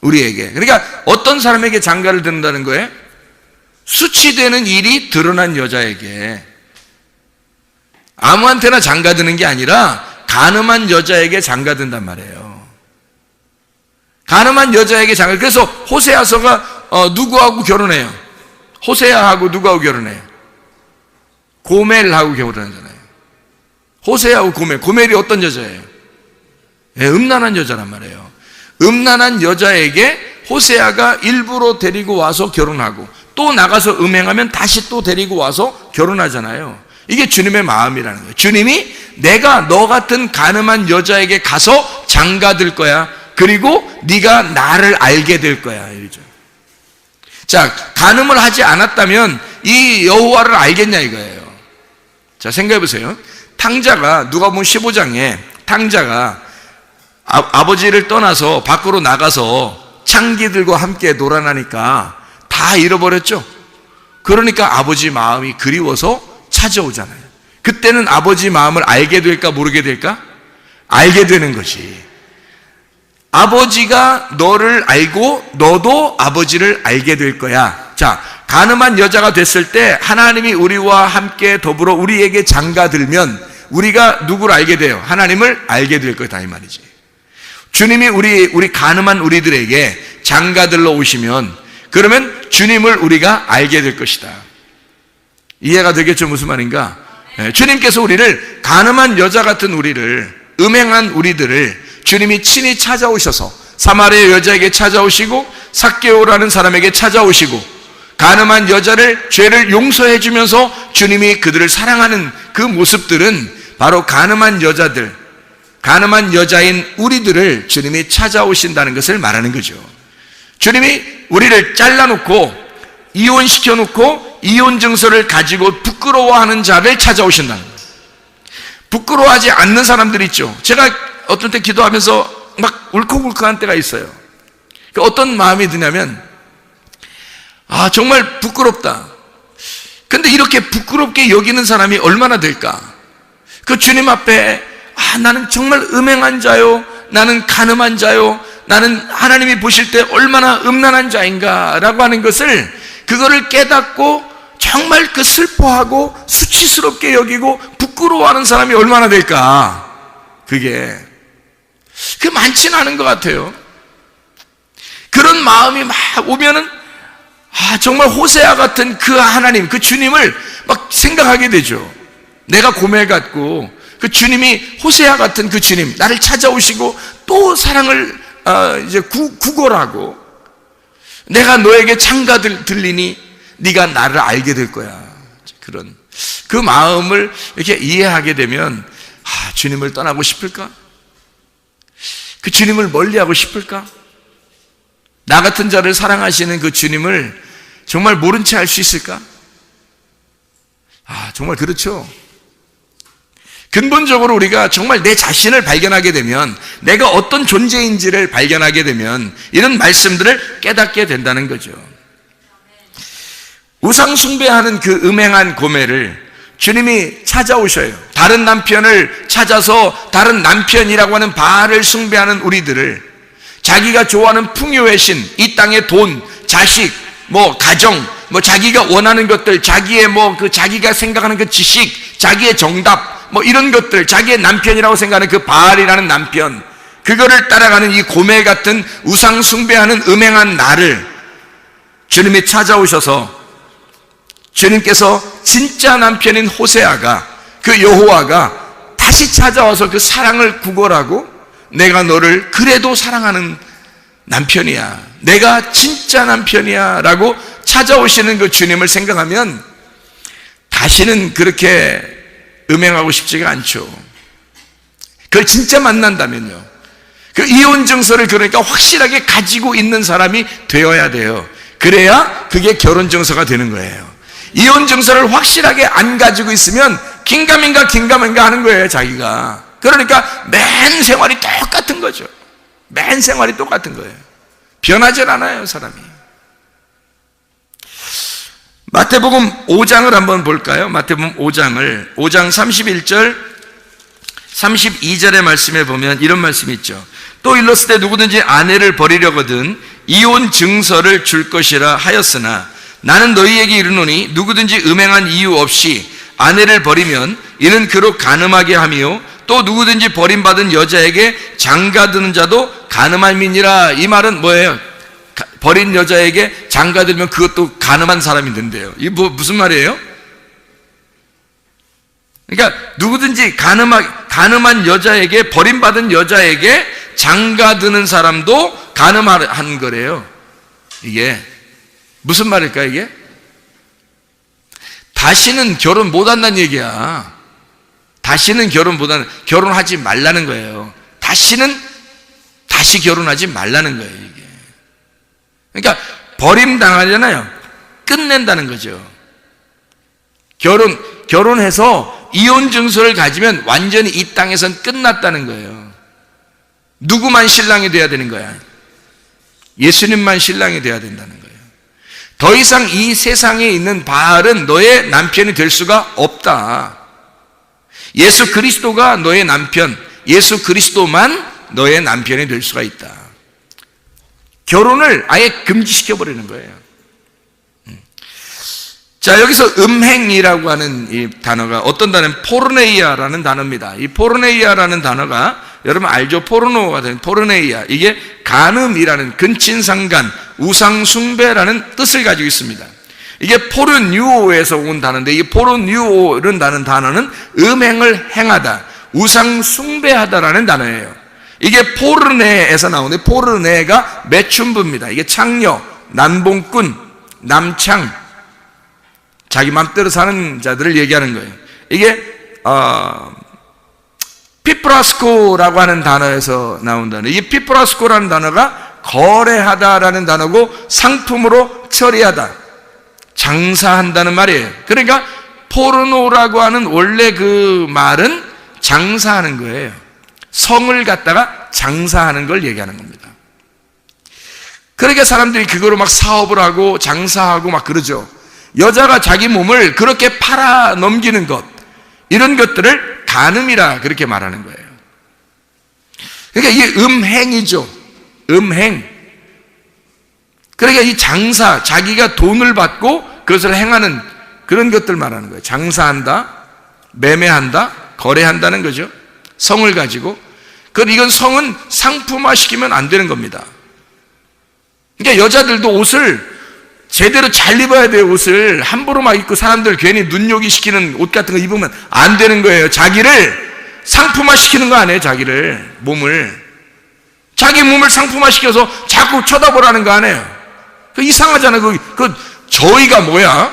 S1: 우리에게. 그러니까 어떤 사람에게 장가를 든다는 거예요? 수치되는 일이 드러난 여자에게. 아무한테나 장가드는 게 아니라 간음한 여자에게 장가든단 말이에요. 간음한 여자에게 장가. 그래서 호세아서가 누구하고 결혼해요? 호세아하고 누구하고 결혼해요? 고멜하고 결혼하잖아요. 호세아하고 고멜이 어떤 여자예요? 음란한 여자란 말이에요. 음란한 여자에게 호세아가 일부러 데리고 와서 결혼하고 또 나가서 음행하면 다시 또 데리고 와서 결혼하잖아요. 이게 주님의 마음이라는 거예요. 주님이 내가 너 같은 간음한 여자에게 가서 장가들 거야. 그리고 네가 나를 알게 될 거야, 이러죠. 자, 간음을 하지 않았다면 이 여호와를 알겠냐 이거예요. 자, 생각해 보세요. 탕자가, 누가복음 15장에 탕자가 아버지를 떠나서 밖으로 나가서 창기들과 함께 놀아나니까 다 잃어버렸죠. 그러니까 아버지 마음이 그리워서 찾아오잖아요. 그때는 아버지 마음을 알게 될까 모르게 될까? 알게 되는 것이. 아버지가 너를 알고 너도 아버지를 알게 될 거야. 자, 가늠한 여자가 됐을 때 하나님이 우리와 함께 더불어 우리에게 장가들면 우리가 누구를 알게 돼요? 하나님을 알게 될 거다 이 말이지. 주님이 우리 가늠한 우리들에게 장가들러 오시면 그러면 주님을 우리가 알게 될 것이다. 이해가 되겠죠? 무슨 말인가? 주님께서 우리를 가늠한 여자 같은 우리를, 음행한 우리들을 주님이 친히 찾아오셔서 사마리아 여자에게 찾아오시고 삭개오라는 사람에게 찾아오시고 가늠한 여자를 죄를 용서해 주면서 주님이 그들을 사랑하는 그 모습들은 바로 가늠한 여자들, 가늠한 여자인 우리들을 주님이 찾아오신다는 것을 말하는 거죠. 주님이 우리를 잘라놓고 이혼시켜놓고 이혼 증서를 가지고 부끄러워하는 자를 찾아오신다는 거예요. 부끄러워하지 않는 사람들 있죠. 제가 어떤 때 기도하면서 막 울컥울컥한 때가 있어요. 어떤 마음이 드냐면 정말 부끄럽다. 근데 이렇게 부끄럽게 여기는 사람이 얼마나 될까? 그 주님 앞에 나는 정말 음행한 자요, 나는 가늠한 자요, 나는 하나님이 보실 때 얼마나 음란한 자인가 라고 하는 것을, 그거를 깨닫고 정말 그 슬퍼하고 수치스럽게 여기고 부끄러워하는 사람이 얼마나 될까? 그게 많지는 않은 것 같아요. 그런 마음이 막 오면은 정말 호세아 같은 그 하나님, 그 주님을 막 생각하게 되죠. 내가 고멜 같고 그 주님이 호세아 같은 그 주님, 나를 찾아오시고 또 사랑을 이제 구걸하고 내가 너에게 장가들리니 네가 나를 알게 될 거야. 그런 그 마음을 이렇게 이해하게 되면 주님을 떠나고 싶을까? 그 주님을 멀리하고 싶을까? 나 같은 자를 사랑하시는 그 주님을 정말 모른 채 알 수 있을까? 정말 그렇죠. 근본적으로 우리가 정말 내 자신을 발견하게 되면, 내가 어떤 존재인지를 발견하게 되면 이런 말씀들을 깨닫게 된다는 거죠. 우상 숭배하는 그 음행한 고멜을 주님이 찾아오셔요. 다른 남편을 찾아서 다른 남편이라고 하는 바알을 숭배하는 우리들을, 자기가 좋아하는 풍요의 신, 이 땅의 돈, 자식, 가정, 자기가 원하는 것들, 자기의 자기가 생각하는 그 지식, 자기의 정답, 이런 것들, 자기의 남편이라고 생각하는 그 바알이라는 남편, 그거를 따라가는 이 고멜 같은 우상 숭배하는 음행한 나를 주님이 찾아오셔서, 주님께서 진짜 남편인 호세아가, 그 여호와가 다시 찾아와서 그 사랑을 구걸하고, 내가 너를 그래도 사랑하는 남편이야, 내가 진짜 남편이야 라고 찾아오시는 그 주님을 생각하면 다시는 그렇게 음행하고 싶지가 않죠. 그걸 진짜 만난다면요, 그 이혼 증서를 그러니까 확실하게 가지고 있는 사람이 되어야 돼요. 그래야 그게 결혼 증서가 되는 거예요. 이혼 증서를 확실하게 안 가지고 있으면 긴가민가 하는 거예요, 자기가. 그러니까 맨 생활이 똑같은 거죠. 맨 생활이 똑같은 거예요. 변하질 않아요, 사람이. 마태복음 5장을 한번 볼까요? 마태복음 5장 31절 32절의 말씀에 보면 이런 말씀이 있죠. 또 일렀을 때 누구든지 아내를 버리려거든 이혼 증서를 줄 것이라 하였으나 나는 너희에게 이르노니 누구든지 음행한 이유 없이 아내를 버리면 이는 그로 간음하게 하며 또 누구든지 버림받은 여자에게 장가드는 자도 간음함이니라. 이 말은 뭐예요? 버린 여자에게 장가들면 그것도 간음한 사람이 된대요. 이게 무슨 말이에요? 그러니까 누구든지 간음한 여자에게, 버림받은 여자에게 장가드는 사람도 간음한 거래요. 이게 무슨 말일까 이게? 다시는 결혼 못한다는 얘기야. 다시는 결혼하지 말라는 거예요. 다시 결혼하지 말라는 거예요, 이게. 그러니까 버림당하잖아요. 끝낸다는 거죠. 결혼해서 이혼 증서를 가지면 완전히 이 땅에선 끝났다는 거예요. 누구만 신랑이 돼야 되는 거야? 예수님만 신랑이 되어야 된다는 거예요. 더 이상 이 세상에 있는 바알은 너의 남편이 될 수가 없다. 예수 그리스도가 너의 남편, 예수 그리스도만 너의 남편이 될 수가 있다. 결혼을 아예 금지시켜버리는 거예요. 자, 여기서 음행이라고 하는 이 단어가 어떤 단어는 포르네이아라는 단어입니다. 이 포르네이아라는 단어가 여러분 알죠? 포르노가 된 포르네이아. 이게 간음이라는 근친상간, 우상숭배라는 뜻을 가지고 있습니다. 이게 포르뉴오에서 온 단어인데 이 포르뉴오라는 단어는 음행을 행하다, 우상숭배하다라는 단어예요. 이게 포르네에서 나오는데 포르네가 매춘부입니다. 이게 창녀, 난봉꾼, 남창, 자기 맘대로 사는 자들을 얘기하는 거예요. 이게 피프라스코라고 하는 단어에서 나온 단어. 이게 피프라스코라는 단어가 거래하다라는 단어고 상품으로 처리하다, 장사한다는 말이에요. 그러니까 포르노라고 하는 원래 그 말은 장사하는 거예요. 성을 갖다가 장사하는 걸 얘기하는 겁니다. 그러니까 사람들이 그거로 막 사업을 하고 장사하고 막 그러죠. 여자가 자기 몸을 그렇게 팔아 넘기는 것, 이런 것들을 간음이라 그렇게 말하는 거예요. 그러니까 이게 음행이죠. 음행. 그러니까 이 장사, 자기가 돈을 받고 그것을 행하는 그런 것들 말하는 거예요. 장사한다, 매매한다, 거래한다는 거죠. 성을 가지고. 그런데 이건 성은 상품화시키면 안 되는 겁니다. 그러니까 여자들도 옷을 제대로 잘 입어야 돼요. 옷을 함부로 막 입고 사람들 괜히 눈요기 시키는 옷 같은 거 입으면 안 되는 거예요. 자기를 상품화시키는 거 아니에요. 자기를, 몸을. 자기 몸을 상품화시켜서 자꾸 쳐다보라는 거 아니에요. 그 이상하잖아요. 그 저의가 뭐야?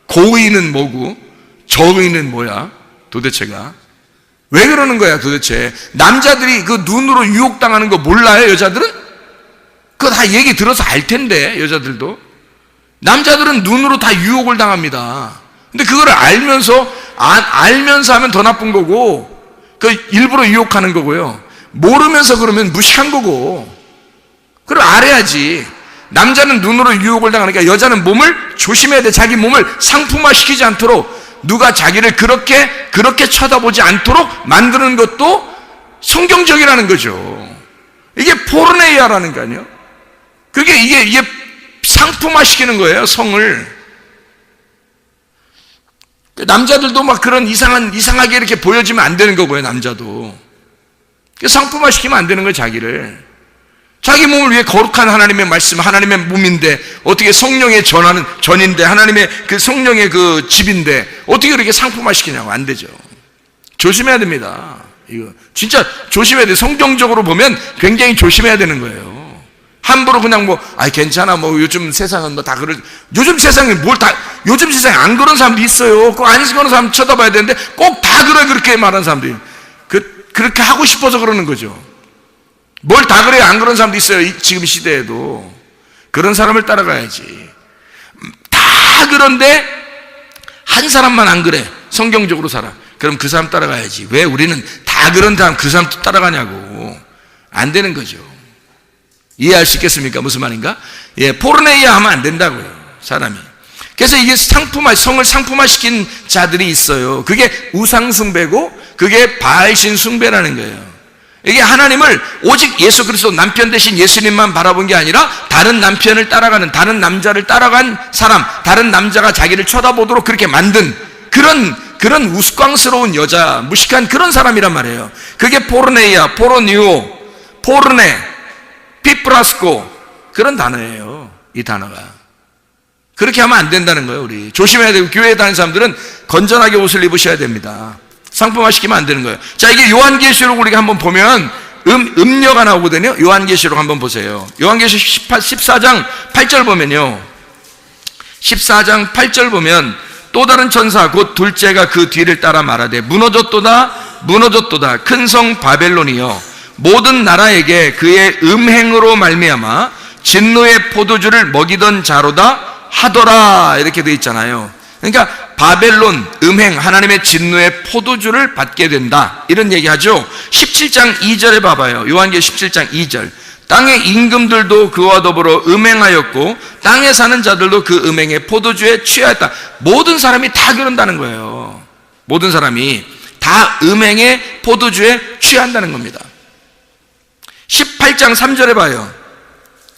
S1: 고의는 뭐고 저의는 뭐야? 도대체가 왜 그러는 거야 도대체? 남자들이 그 눈으로 유혹당하는 거 몰라요? 여자들은? 그거 다 얘기 들어서 알 텐데. 여자들도 남자들은 눈으로 다 유혹을 당합니다. 근데 그거를 알면서 알면서 하면 더 나쁜 거고, 그 일부러 유혹하는 거고요. 모르면서 그러면 무식한 거고. 그걸 알아야지. 남자는 눈으로 유혹을 당하니까 여자는 몸을 조심해야 돼. 자기 몸을 상품화시키지 않도록, 누가 자기를 그렇게 쳐다보지 않도록 만드는 것도 성경적이라는 거죠. 이게 포르네이아라는 거 아니에요? 이게 상품화시키는 거예요. 성을. 남자들도 막 그런 이상하게 이렇게 보여지면 안 되는 거고요. 남자도 상품화시키면 안 되는 거예요. 자기를. 자기 몸을 위해 거룩한 하나님의 말씀, 하나님의 몸인데 어떻게 성령의 전인데 하나님의 그 성령의 그 집인데 어떻게 그렇게 상품화시키냐고. 안 되죠. 조심해야 됩니다. 이거 진짜 조심해야 돼요. 성경적으로 보면 굉장히 조심해야 되는 거예요. 함부로 그냥 괜찮아, 요즘 세상은 다 요즘 세상에 요즘 세상에 안 그런 사람도 있어요. 꼭 안 그런 사람 쳐다봐야 되는데 꼭 다 그렇게 말하는 사람들이. 그렇게 하고 싶어서 그러는 거죠. 뭘 다 그래요? 안 그런 사람도 있어요. 지금 시대에도. 그런 사람을 따라가야지. 다 그런데 한 사람만 안 그래. 성경적으로 살아. 그럼 그 사람 따라가야지. 왜 우리는 다 그런 사람 그 사람 따라가냐고. 안 되는 거죠. 이해할 수 있겠습니까? 무슨 말인가? 포르네이아 하면 안 된다고요, 사람이. 그래서 이게 성을 상품화시킨 자들이 있어요. 그게 우상숭배고 그게 바알신 숭배라는 거예요. 이게 하나님을 오직 예수 그리스도 남편 대신 예수님만 바라본 게 아니라 다른 남편을 따라가는, 다른 남자를 따라간 사람, 다른 남자가 자기를 쳐다보도록 그렇게 만든 그런 우스꽝스러운 여자, 무식한 그런 사람이란 말이에요. 그게 포르네이아, 포르뉴오, 포르네, 피프라스코, 그런 단어예요. 이 단어가. 그렇게 하면 안 된다는 거예요. 우리 조심해야 되고, 교회에 다니는 사람들은 건전하게 옷을 입으셔야 됩니다. 상품화시키면 안 되는 거예요. 자, 이게 요한계시록 우리가 한번 보면 음녀가 나오거든요. 요한계시록 한번 보세요. 요한계시록 14장 8절 보면요, 14장 8절 보면 또 다른 천사 곧 둘째가 그 뒤를 따라 말하되 무너졌도다 무너졌도다 큰 성 바벨론이여 모든 나라에게 그의 음행으로 말미암아 진노의 포도주를 먹이던 자로다 하더라, 이렇게 되어 있잖아요. 그러니까 바벨론, 음행, 하나님의 진노의 포도주를 받게 된다, 이런 얘기하죠. 17장 2절에 봐봐요. 요한계시록 17장 2절. 땅의 임금들도 그와 더불어 음행하였고 땅에 사는 자들도 그 음행에 포도주에 취하였다. 모든 사람이 다 그런다는 거예요. 모든 사람이 다 음행에 포도주에 취한다는 겁니다. 18장 3절에 봐요.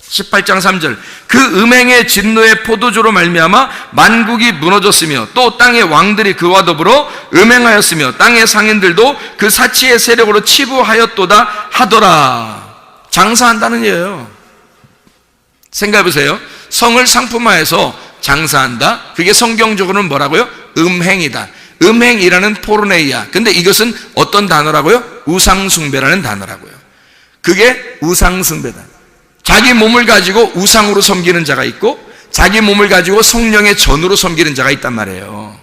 S1: 18장 3절. 그 음행의 진노의 포도주로 말미암아 만국이 무너졌으며 또 땅의 왕들이 그와 더불어 음행하였으며 땅의 상인들도 그 사치의 세력으로 치부하였도다 하더라. 장사한다는 얘예요. 생각해 보세요. 성을 상품화해서 장사한다. 그게 성경적으로는 뭐라고요? 음행이다. 음행이라는 포르네이아. 근데 이것은 어떤 단어라고요? 우상숭배라는 단어라고요. 그게 우상숭배다. 자기 몸을 가지고 우상으로 섬기는 자가 있고 자기 몸을 가지고 성령의 전으로 섬기는 자가 있단 말이에요.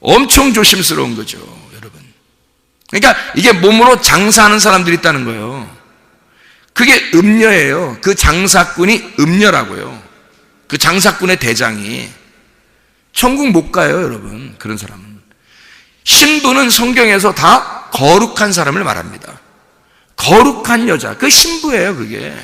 S1: 엄청 조심스러운 거죠, 여러분. 그러니까 이게 몸으로 장사하는 사람들이 있다는 거예요. 그게 음녀예요. 그 장사꾼이 음녀라고요. 그 장사꾼의 대장이. 천국 못 가요, 여러분. 그런 사람은. 신부는 성경에서 다 거룩한 사람을 말합니다. 거룩한 여자. 그 신부예요, 그게.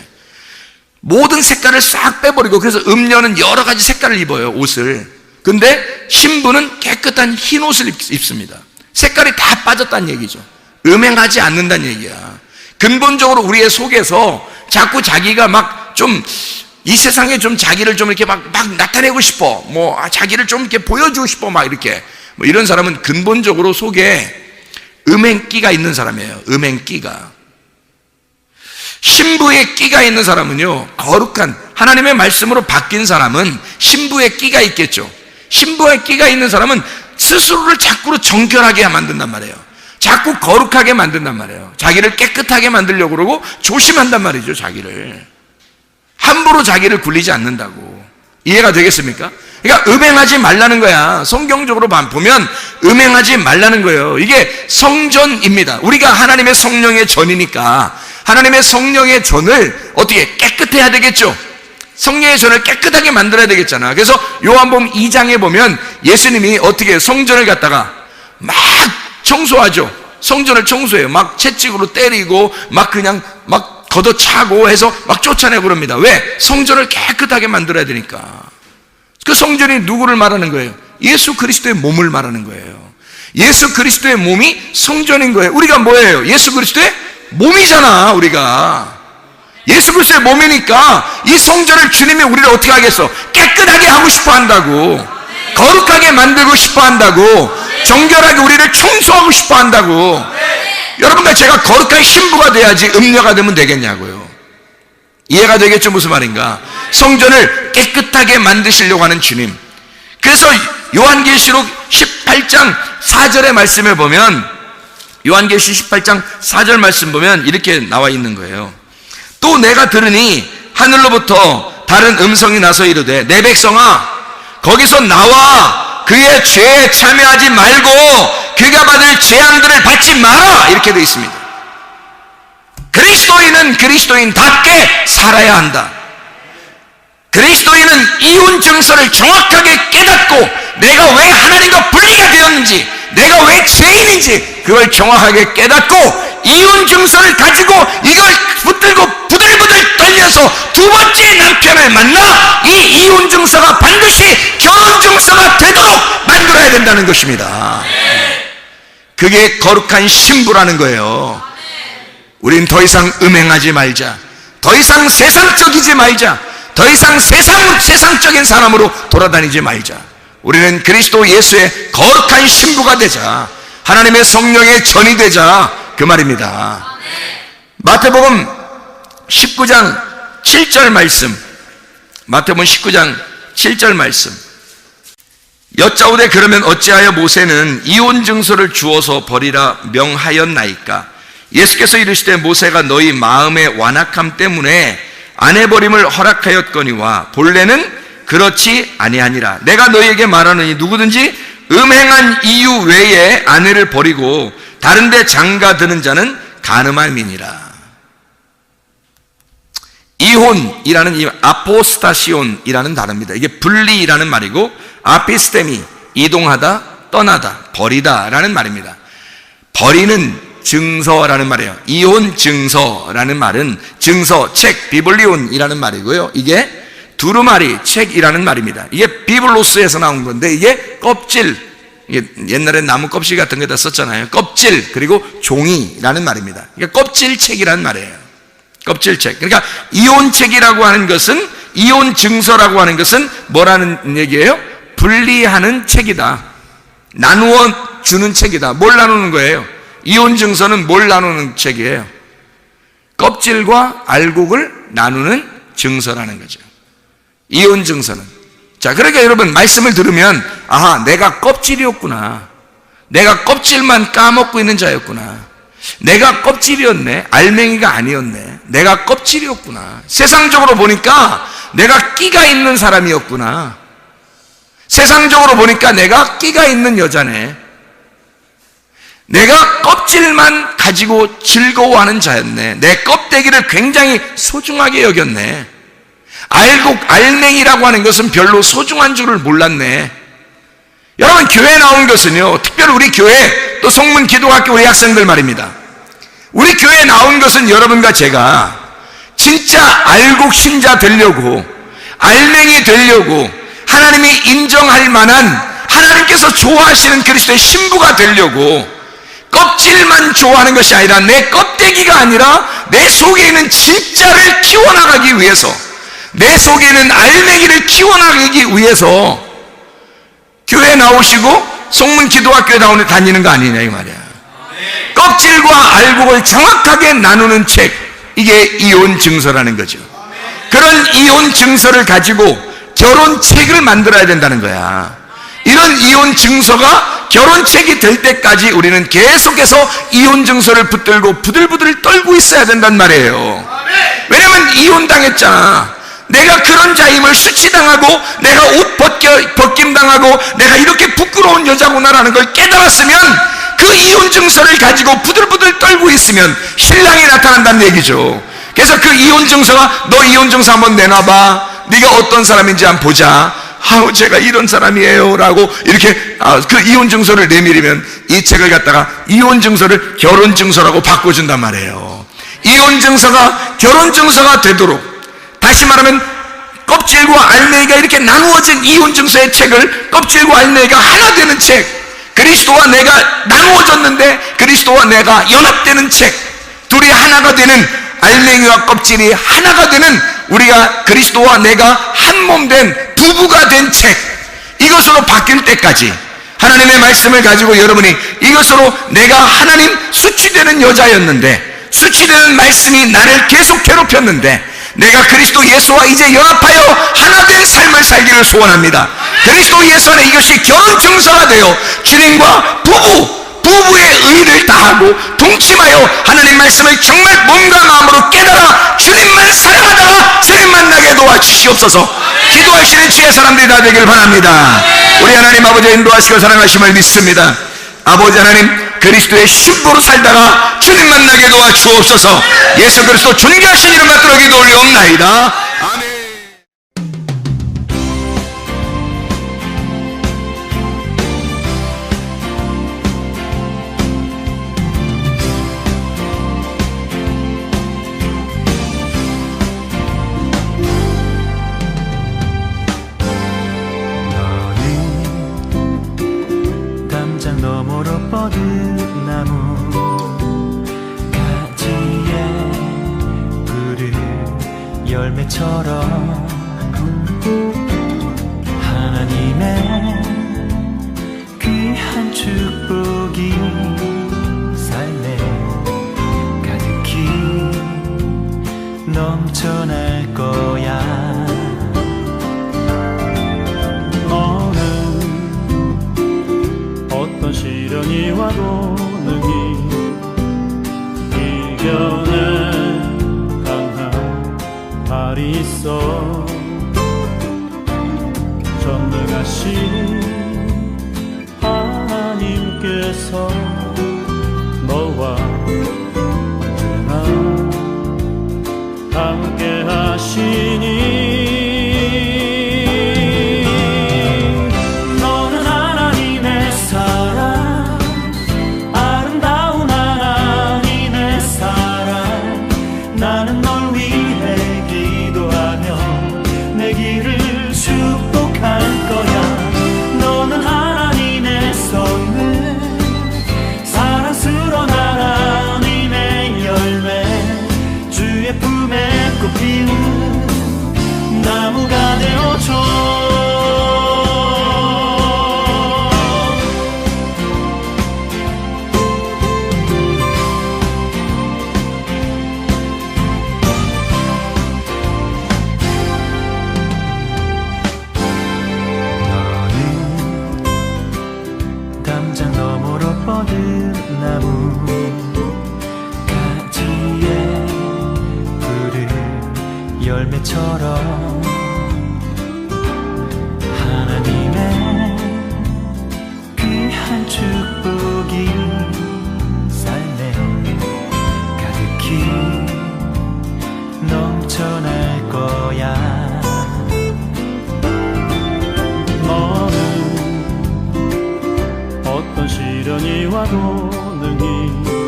S1: 모든 색깔을 싹 빼버리고, 그래서 음녀는 여러 가지 색깔을 입어요, 옷을. 근데 신부는 깨끗한 흰 옷을 입습니다. 색깔이 다 빠졌다는 얘기죠. 음행하지 않는다는 얘기야. 근본적으로 우리의 속에서 자꾸 자기가 막 좀 이 세상에 좀 자기를 좀 이렇게 막 나타내고 싶어. 자기를 좀 이렇게 보여주고 싶어. 막 이렇게. 이런 사람은 근본적으로 속에 음행기가 있는 사람이에요. 음행기가. 신부의 끼가 있는 사람은요, 거룩한 하나님의 말씀으로 바뀐 사람은 신부의 끼가 있겠죠. 신부의 끼가 있는 사람은 스스로를 자꾸 정결하게 만든단 말이에요. 자꾸 거룩하게 만든단 말이에요. 자기를 깨끗하게 만들려고 그러고 조심한단 말이죠, 자기를. 함부로 자기를 굴리지 않는다고. 이해가 되겠습니까? 그러니까 음행하지 말라는 거야. 성경적으로 보면 음행하지 말라는 거예요. 이게 성전입니다. 우리가 하나님의 성령의 전이니까 하나님의 성령의 전을 어떻게 깨끗해야 되겠죠? 성령의 전을 깨끗하게 만들어야 되겠잖아. 그래서 요한복음 2장에 보면 예수님이 어떻게 성전을 갖다가 막 청소하죠. 성전을 청소해요. 막 채찍으로 때리고 막 그냥 막 걷어차고 해서 막 쫓아내고 그럽니다. 왜? 성전을 깨끗하게 만들어야 되니까. 그 성전이 누구를 말하는 거예요? 예수 그리스도의 몸을 말하는 거예요. 예수 그리스도의 몸이 성전인 거예요. 우리가 뭐예요? 예수 그리스도의 몸이잖아, 우리가. 예수 그리스도의 몸이니까 이 성전을 주님이 우리를 어떻게 하겠어? 깨끗하게 하고 싶어 한다고. 거룩하게 만들고 싶어 한다고. 정결하게 우리를 청소하고 싶어 한다고. 여러분과 제가 거룩한 신부가 돼야지 음녀가 되면 되겠냐고요. 이해가 되겠죠? 무슨 말인가? 성전을 깨끗하게 만드시려고 하는 주님. 그래서 요한계시록 18장 4절의 말씀을 보면, 요한계시록 18장 4절 말씀 보면 이렇게 나와 있는 거예요. 또 내가 들으니 하늘로부터 다른 음성이 나서 이르되 내 백성아 거기서 나와 그의 죄에 참여하지 말고 그가 받을 재앙들을 받지 마라. 이렇게 되어 있습니다. 그리스도인은 그리스도인답게 살아야 한다. 그리스도인은 이혼 증서를 정확하게 깨닫고 내가 왜 하나님과 분리가 되었는지, 내가 왜 죄인인지 그걸 정확하게 깨닫고 이혼 증서를 가지고 이걸 붙들고 부들부들 떨려서 두 번째 남편을 만나 이 이혼 증서가 반드시 결혼 증서가 되도록 만들어야 된다는 것입니다. 그게 거룩한 신부라는 거예요. 우린 더 이상 음행하지 말자. 더 이상 세상적이지 말자. 더 이상 세상적인 사람으로 돌아다니지 말자. 우리는 그리스도 예수의 거룩한 신부가 되자. 하나님의 성령의 전이 되자. 그 말입니다. 마태복음 19장 7절 말씀. 마태복음 19장 7절 말씀. 여짜오되 그러면 어찌하여 모세는 이혼 증서를 주어서 버리라 명하였나이까? 예수께서 이르시되 모세가 너희 마음의 완악함 때문에 아내 버림을 허락하였거니와 본래는 그렇지 아니하니라. 내가 너희에게 말하노니 누구든지 음행한 이유 외에 아내를 버리고 다른 데 장가드는 자는 간음함이니라. 이혼이라는 이 아포스타시온이라는 단어입니다. 이게 분리라는 말이고 아피스테미, 이동하다, 떠나다, 버리다 라는 말입니다. 버리는 증서라는 말이에요. 이혼 증서라는 말은 증서, 책, 비블리온이라는 말이고요. 이게 두루마리, 책이라는 말입니다. 이게 비블로스에서 나온 건데 이게 껍질, 이게 옛날에 나무 껍질 같은 거다 썼잖아요. 껍질, 그리고 종이라는 말입니다. 이게 껍질책이라는 말이에요. 껍질책. 그러니까 이혼책이라고 하는 것은, 이혼 증서라고 하는 것은 뭐라는 얘기예요? 분리하는 책이다. 나누어 주는 책이다. 뭘 나누는 거예요? 이혼 증서는 뭘 나누는 책이에요? 껍질과 알곡을 나누는 증서라는 거죠. 이혼 증서는. 자, 그러니까 여러분 말씀을 들으면 아하, 내가 껍질이었구나. 내가 껍질만 까먹고 있는 자였구나. 내가 껍질이었네. 알맹이가 아니었네. 내가 껍질이었구나. 세상적으로 보니까 내가 끼가 있는 사람이었구나. 세상적으로 보니까 내가 끼가 있는 여자네. 내가 껍질만 가지고 즐거워하는 자였네. 내 껍데기를 굉장히 소중하게 여겼네. 알곡, 알맹이라고 하는 것은 별로 소중한 줄을 몰랐네. 여러분, 교회에 나온 것은요, 특별히 우리 교회, 또 성문 기도학교 우리 학생들 말입니다. 우리 교회에 나온 것은 여러분과 제가 진짜 알곡 신자 되려고, 알맹이 되려고, 하나님이 인정할 만한, 하나님께서 좋아하시는 그리스도의 신부가 되려고, 껍질만 좋아하는 것이 아니라 내 껍데기가 아니라 내 속에 있는 진짜를 키워나가기 위해서, 내 속에 있는 알맹이를 키워나가기 위해서 교회에 나오시고 성문 기도학교에 다니는 거 아니냐 이 말이야. 껍질과 알곡을 정확하게 나누는 책, 이게 이혼 증서라는 거죠. 그런 이혼 증서를 가지고 결혼책을 만들어야 된다는 거야. 이런 이혼 증서가 결혼책이 될 때까지 우리는 계속해서 이혼 증서를 붙들고 부들부들 떨고 있어야 된단 말이에요. 왜냐면 이혼당했잖아. 내가 그런 자임을 수치당하고 내가 옷 벗김당하고 내가 이렇게 부끄러운 여자구나라는 걸 깨달았으면 그 이혼 증서를 가지고 부들부들 떨고 있으면 신랑이 나타난다는 얘기죠. 그래서 그 이혼 증서가, 너 이혼 증서 한번 내놔봐. 네가 어떤 사람인지 한번 보자. 아우, 제가 이런 사람이에요 라고 이렇게 그 이혼 증서를 내밀으면 이 책을 갖다가 이혼 증서를 결혼 증서라고 바꿔준단 말이에요. 이혼 증서가 결혼 증서가 되도록, 다시 말하면 껍질과 알맹이가 이렇게 나누어진 이혼 증서의 책을, 껍질과 알맹이가 하나 되는 책, 그리스도와 내가 나누어졌는데 그리스도와 내가 연합되는 책, 둘이 하나가 되는, 알맹이와 껍질이 하나가 되는, 우리가 그리스도와 내가 한 몸 된 부부가 된 책, 이것으로 바뀔 때까지 하나님의 말씀을 가지고 여러분이 이것으로 내가 하나님 수치되는 여자였는데, 수치되는 말씀이 나를 계속 괴롭혔는데 내가 그리스도 예수와 이제 연합하여 하나 된 삶을 살기를 소원합니다. 그리스도 예수 안에 이것이 결혼 증서가 되어 주님과 부부의 의를 다하고 동침하여 하나님 말씀을 정말 몸과 마음으로 깨달아 주님만 사랑하다가 주님 만나게 도와주시옵소서. 기도하시는 주의 사람들이 다 되길 바랍니다. 우리 하나님 아버지의 인도하시고 사랑하심을 믿습니다. 아버지 하나님, 그리스도의 신부로 살다가 주님 만나게 도와주옵소서. 예수 그리스도 존귀하신 이름 받들어 기도 올려옵나이다. 아멘.
S2: 열매처럼 하나님의 귀한 축복이 삶에 가득히 넘쳐날 거야. 너는 어떤 시련이 와도 능히 이겨내 말이 있어. 전능하신 하나님께서 너와 언제나 함께 하시니 너는 하나님의 사랑, 아름다운 하나님
S3: 모든 나무 가지에 푸른 열매처럼 하나님의 귀한 축복이 삶에 가득히 넘쳐날 거야.
S2: 너는 어떤 시련이 와도 능히